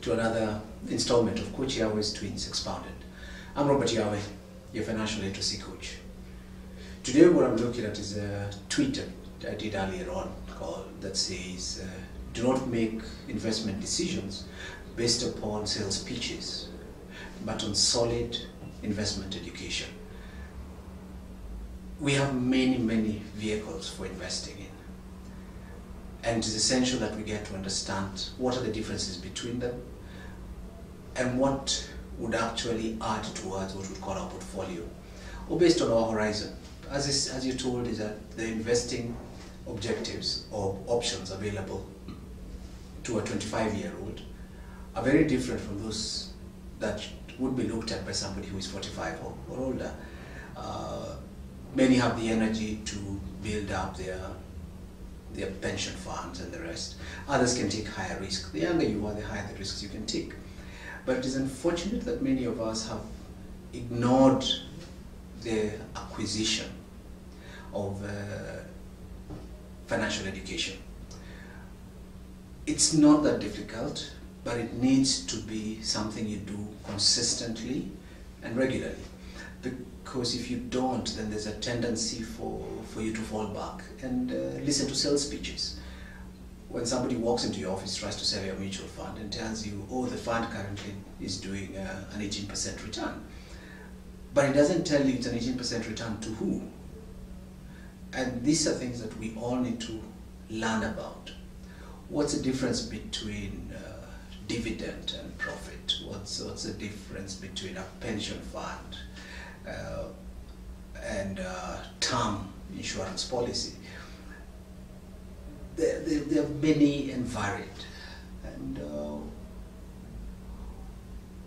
to another installment of Coach Yahweh's Twins Expounded. I'm Robert Yahweh, your financial literacy coach. Today what I'm looking at is a tweet I did earlier on that says, do not make investment decisions based upon sales pitches, but on solid investment education. We have many vehicles for investing in, and it is essential that we get to understand what are the differences between them and what would actually add towards what we call our portfolio, or based on our horizon. As you're told, is that the investing objectives or options available to a 25-year-old are very different from those that would be looked at by somebody who is 45 or older. Many have the energy to build up their pension funds and the rest. Others can take higher risk. The younger you are, the higher the risks you can take. But it is unfortunate that many of us have ignored the acquisition of financial education. It's not that difficult, but it needs to be something you do consistently and regularly. Because if you don't, then there's a tendency for you to fall back and listen to sales pitches. When somebody walks into your office, tries to sell you a mutual fund and tells you, oh, the fund currently is doing an 18% return. But it doesn't tell you it's an 18% return to who. And these are things that we all need to learn about. What's the difference between dividend and profit? What's the difference between a pension fund and term insurance policy? They're many and varied. And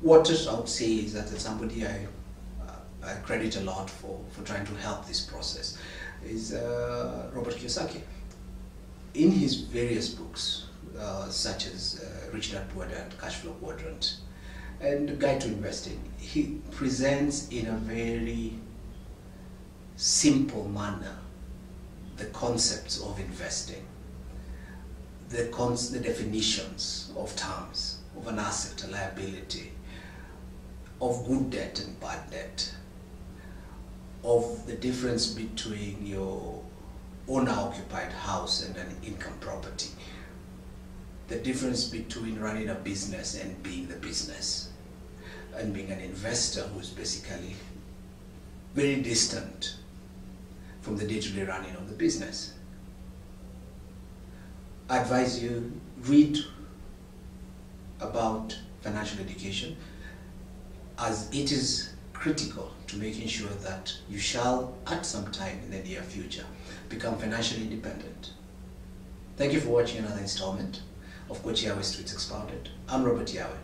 what I would say is that somebody I credit a lot for trying to help this process is Robert Kiyosaki. In his various books, such as Rich Dad Poor Dad, Cash Flow Quadrant, and Guide to Investing, he presents in a very simple manner the concepts of investing, the definitions of terms, of an asset, a liability, of good debt and bad debt, of the difference between your owner-occupied house and an income property, the difference between running a business and being the business, and being an investor who's basically very distant from the day-to-day running of the business. I advise you, read about financial education, as it is critical to making sure that you shall, at some time in the near future, become financially independent. Thank you for watching another installment of Coach Yahweh's Tweets Expounded. I'm Robert Yahweh,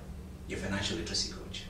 your financial literacy coach.